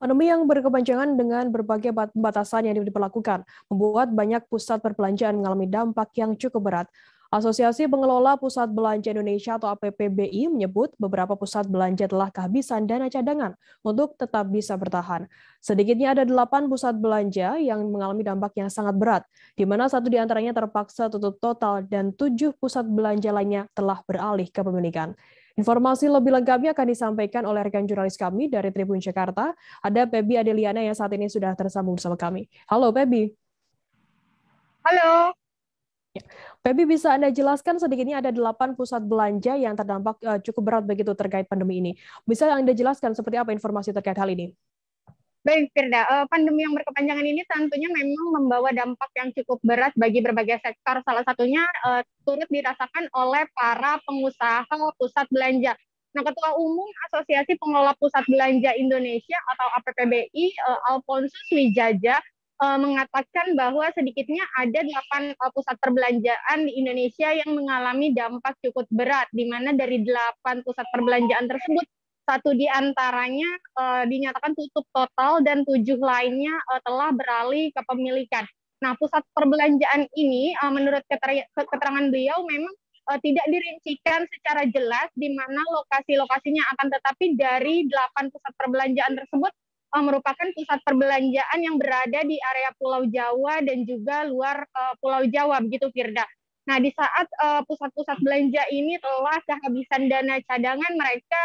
Pandemi yang berkepanjangan dengan berbagai pembatasan yang diberlakukan membuat banyak pusat perbelanjaan mengalami dampak yang cukup berat. Asosiasi Pengelola Pusat Belanja Indonesia atau APPBI menyebut beberapa pusat belanja telah kehabisan dana cadangan untuk tetap bisa bertahan. Sedikitnya ada 8 pusat belanja yang mengalami dampak yang sangat berat, di mana satu di antaranya terpaksa tutup total dan 7 pusat belanja lainnya telah beralih ke pemilikan. Informasi lebih lengkapnya akan disampaikan oleh rekan jurnalis kami dari Tribun Jakarta. Ada Pebi Adeliana yang saat ini sudah tersambung bersama kami. Halo Pebi. Halo, Pebi, bisa Anda jelaskan sedikitnya ada 8 pusat belanja yang terdampak cukup berat begitu terkait pandemi ini. Bisa Anda jelaskan seperti apa informasi terkait hal ini? baik Firda. Pandemi yang berkepanjangan ini tentunya memang membawa dampak yang cukup berat bagi berbagai sektor. Salah satunya turut dirasakan oleh para pengusaha pusat belanja. Nah, Ketua Umum Asosiasi Pengelola Pusat Belanja Indonesia atau APPBI, Alfonsus Wijaja, mengatakan bahwa sedikitnya ada 8 pusat perbelanjaan di Indonesia yang mengalami dampak cukup berat, di mana dari 8 pusat perbelanjaan tersebut satu di antaranya dinyatakan tutup total dan 7 lainnya telah beralih ke pemilikan. Nah, pusat perbelanjaan ini menurut keterangan beliau memang tidak dirincikan secara jelas di mana lokasi-lokasinya, akan tetapi dari 8 pusat perbelanjaan tersebut merupakan pusat perbelanjaan yang berada di area Pulau Jawa dan juga luar Pulau Jawa, begitu Firda. Nah, di saat pusat-pusat belanja ini telah kehabisan dana cadangan, mereka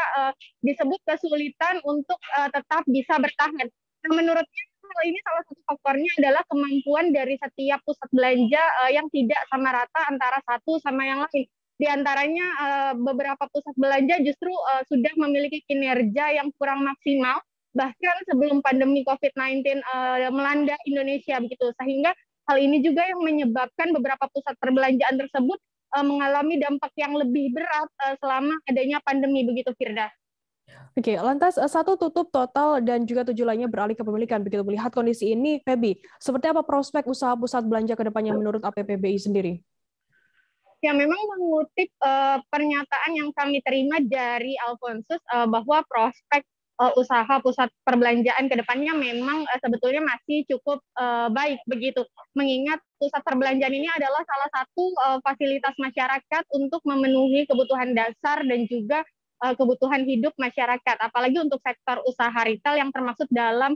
disebut kesulitan untuk tetap bisa bertahan. Nah, menurutnya hal ini salah satu faktornya adalah kemampuan dari setiap pusat belanja yang tidak sama rata antara satu sama yang lain. Di antaranya beberapa pusat belanja justru sudah memiliki kinerja yang kurang maksimal, bahkan sebelum pandemi COVID-19 melanda Indonesia begitu, sehingga hal ini juga yang menyebabkan beberapa pusat perbelanjaan tersebut mengalami dampak yang lebih berat selama adanya pandemi begitu Firda. Oke, lantas satu tutup total dan juga 7 lainnya beralih ke pemilikan. Begitu melihat kondisi ini, Pebi, seperti apa prospek usaha pusat belanja ke depannya menurut APPBI sendiri? Ya, memang mengutip pernyataan yang kami terima dari Alfonsus bahwa prospek usaha pusat perbelanjaan ke depannya memang sebetulnya masih cukup baik begitu. Mengingat pusat perbelanjaan ini adalah salah satu fasilitas masyarakat untuk memenuhi kebutuhan dasar dan juga kebutuhan hidup masyarakat. Apalagi untuk sektor usaha retail yang termasuk dalam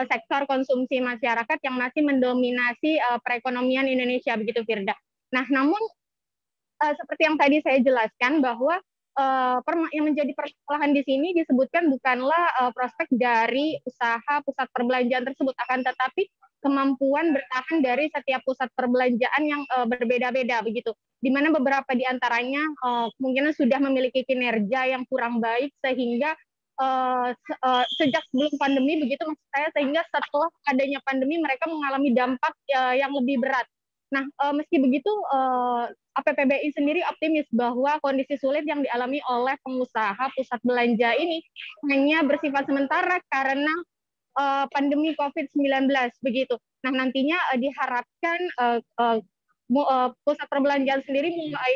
sektor konsumsi masyarakat yang masih mendominasi perekonomian Indonesia begitu Firda. Nah, namun seperti yang tadi saya jelaskan bahwa yang menjadi permasalahan di sini disebutkan bukanlah prospek dari usaha pusat perbelanjaan tersebut, akan tetapi kemampuan bertahan dari setiap pusat perbelanjaan yang berbeda-beda begitu. Di mana beberapa di antaranya kemungkinan sudah memiliki kinerja yang kurang baik sehingga sejak sebelum pandemi begitu maksud saya, sehingga setelah adanya pandemi mereka mengalami dampak yang lebih berat. Nah, meski begitu, APPBI sendiri optimis bahwa kondisi sulit yang dialami oleh pengusaha pusat belanja ini hanya bersifat sementara karena pandemi COVID-19 begitu. Nah, nantinya diharapkan pusat perbelanjaan sendiri mulai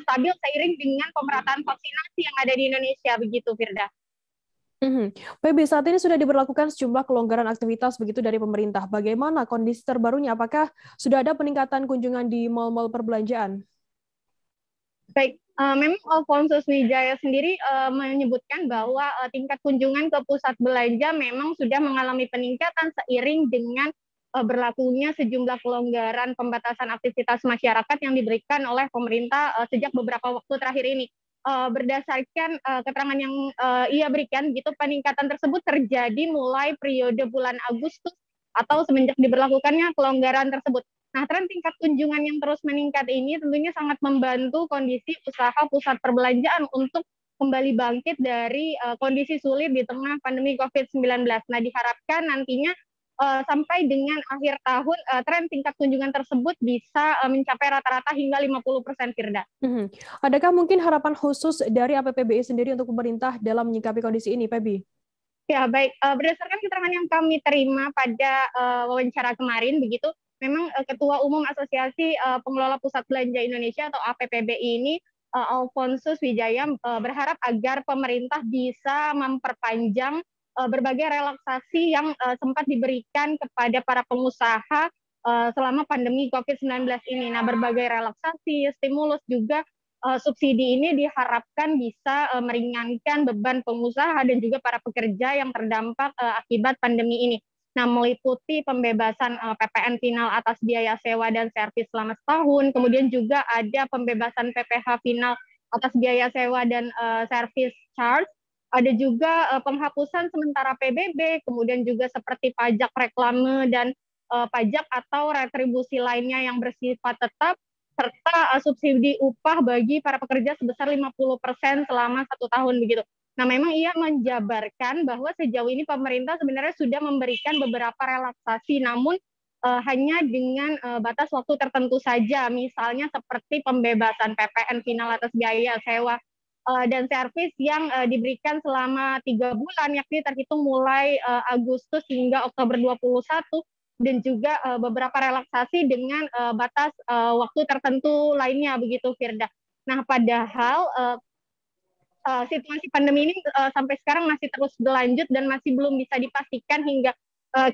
stabil seiring dengan pemerataan vaksinasi yang ada di Indonesia begitu, Firda. PB, saat ini sudah diberlakukan sejumlah kelonggaran aktivitas begitu dari pemerintah. Bagaimana kondisi terbarunya? Apakah sudah ada peningkatan kunjungan di mal-mal perbelanjaan? Baik, memang Alfonsus Wijaya sendiri menyebutkan bahwa tingkat kunjungan ke pusat belanja memang sudah mengalami peningkatan seiring dengan berlakunya sejumlah kelonggaran pembatasan aktivitas masyarakat yang diberikan oleh pemerintah sejak beberapa waktu terakhir ini. Berdasarkan keterangan yang ia berikan, gitu peningkatan tersebut terjadi mulai periode bulan Agustus atau semenjak diberlakukannya kelonggaran tersebut. Nah, tren tingkat kunjungan yang terus meningkat ini tentunya sangat membantu kondisi usaha pusat perbelanjaan untuk kembali bangkit dari kondisi sulit di tengah pandemi COVID-19. Nah, diharapkan nantinya sampai dengan akhir tahun tren tingkat kunjungan tersebut bisa mencapai rata-rata hingga 50%, Firda. Adakah mungkin harapan khusus dari APPBI sendiri untuk pemerintah dalam menyikapi kondisi ini, Pebi? Ya, baik. Berdasarkan keterangan yang kami terima pada wawancara kemarin, begitu, memang Ketua Umum Asosiasi Pengelola Pusat Belanja Indonesia atau APPBI ini, Alfonsus Wijaya, berharap agar pemerintah bisa memperpanjang berbagai relaksasi yang sempat diberikan kepada para pengusaha selama pandemi COVID-19 ini. Nah, berbagai relaksasi, stimulus juga subsidi ini diharapkan bisa meringankan beban pengusaha dan juga para pekerja yang terdampak akibat pandemi ini. Nah, meliputi pembebasan PPN final atas biaya sewa dan servis selama setahun, kemudian juga ada pembebasan PPh final atas biaya sewa dan servis charge, ada juga penghapusan sementara PBB, kemudian juga seperti pajak reklame dan pajak atau retribusi lainnya yang bersifat tetap, serta subsidi upah bagi para pekerja sebesar 50% selama 1 tahun begitu. Nah, memang ia menjabarkan bahwa sejauh ini pemerintah sebenarnya sudah memberikan beberapa relaksasi, namun hanya dengan batas waktu tertentu saja, misalnya seperti pembebasan PPN final atas biaya sewa dan servis yang diberikan selama 3 bulan, yakni terhitung mulai Agustus hingga Oktober 21, dan juga beberapa relaksasi dengan batas waktu tertentu lainnya begitu, Firda. Nah, padahal situasi pandemi ini sampai sekarang masih terus berlanjut dan masih belum bisa dipastikan hingga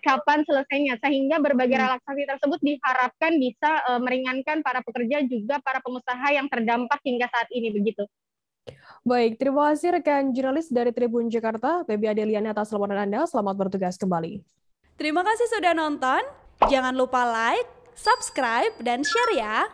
kapan selesainya, sehingga berbagai relaksasi tersebut diharapkan bisa meringankan para pekerja juga para pengusaha yang terdampak hingga saat ini begitu. Baik, terima kasih rekan jurnalis dari Tribun Jakarta, Baby Adeliani atas laporan Anda. Selamat bertugas kembali. Terima kasih sudah nonton. Jangan lupa like, subscribe, dan share ya.